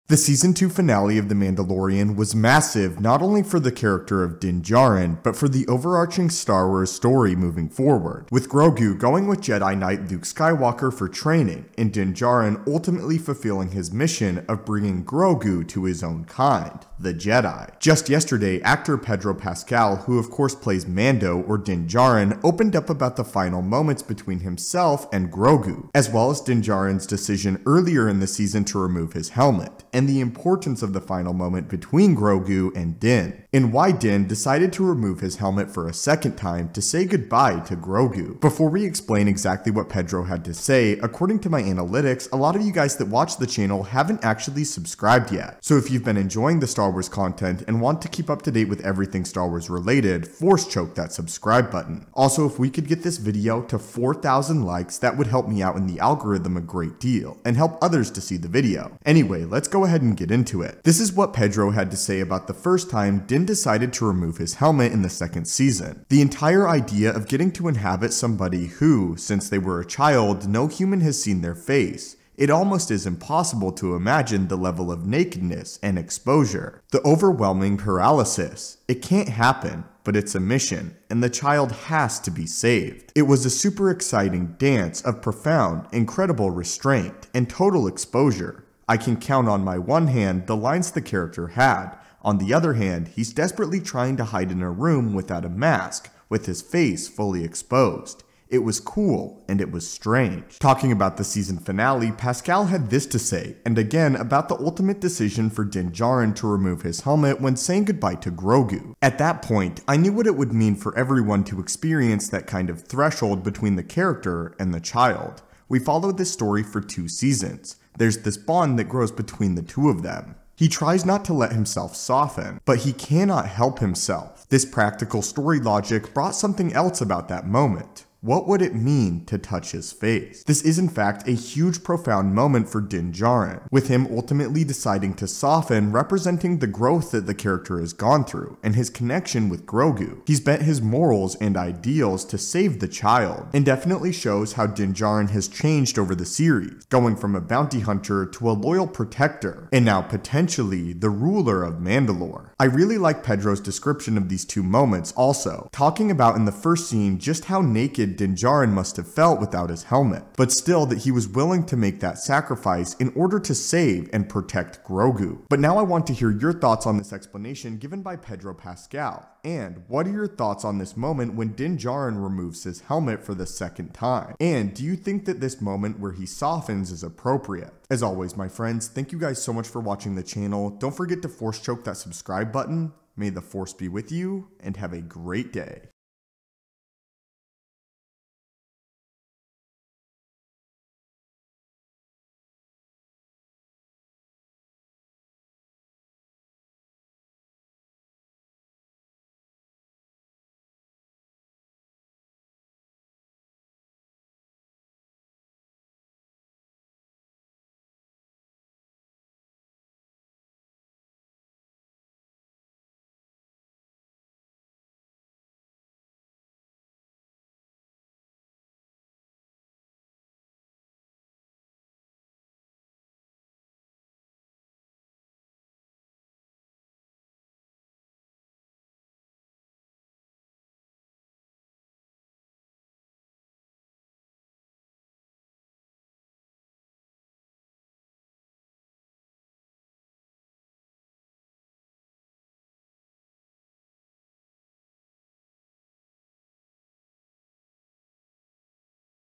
The Season 2 finale of The Mandalorian was massive not only for the character of Djarin, but for the overarching Star Wars story moving forward, with Grogu going with Jedi Knight Luke Skywalker for training, and Djarin ultimately fulfilling his mission of bringing Grogu to his own kind, the Jedi. Just yesterday, actor Pedro Pascal, who of course plays Mando or Djarin, opened up about the final moments between himself and Grogu, as well as Djarin's decision earlier in the season to remove his helmet, and the importance of the final moment between Grogu and Din, and why Din decided to remove his helmet for a second time to say goodbye to Grogu. Before we explain exactly what Pedro had to say, according to my analytics, a lot of you guys that watch the channel haven't actually subscribed yet. So if you've been enjoying the Star Wars content and want to keep up to date with everything Star Wars related, force choke that subscribe button. Also, if we could get this video to 4,000 likes, that would help me out in the algorithm a great deal, and help others to see the video. Anyway, let's go ahead and get into it. This is what Pedro had to say about the first time Din decided to remove his helmet in the second season. The entire idea of getting to inhabit somebody who, since they were a child, no human has seen their face. It almost is impossible to imagine the level of nakedness and exposure. The overwhelming paralysis. It can't happen, but it's a mission, and the child has to be saved. It was a super exciting dance of profound, incredible restraint, and total exposure. I can count on my one hand the lines the character had. On the other hand, he's desperately trying to hide in a room without a mask, with his face fully exposed. It was cool, and it was strange. Talking about the season finale, Pascal had this to say, and again about the ultimate decision for Djarin to remove his helmet when saying goodbye to Grogu. At that point, I knew what it would mean for everyone to experience that kind of threshold between the character and the child. We followed this story for 2 seasons. There's this bond that grows between the two of them. He tries not to let himself soften, but he cannot help himself. This practical story logic brought something else about that moment. What would it mean to touch his face? This is in fact a huge profound moment for Djarin, with him ultimately deciding to soften, representing the growth that the character has gone through, and his connection with Grogu. He's bent his morals and ideals to save the child, and definitely shows how Djarin has changed over the series, going from a bounty hunter to a loyal protector, and now potentially the ruler of Mandalore. I really like Pedro's description of these two moments also, talking about in the first scene just how naked Djarin must have felt without his helmet, but still that he was willing to make that sacrifice in order to save and protect Grogu. But now I want to hear your thoughts on this explanation given by Pedro Pascal, and what are your thoughts on this moment when Djarin removes his helmet for the second time? And do you think that this moment where he softens is appropriate? As always, my friends, thank you guys so much for watching the channel. Don't forget to force choke that subscribe button. May the force be with you, and have a great day.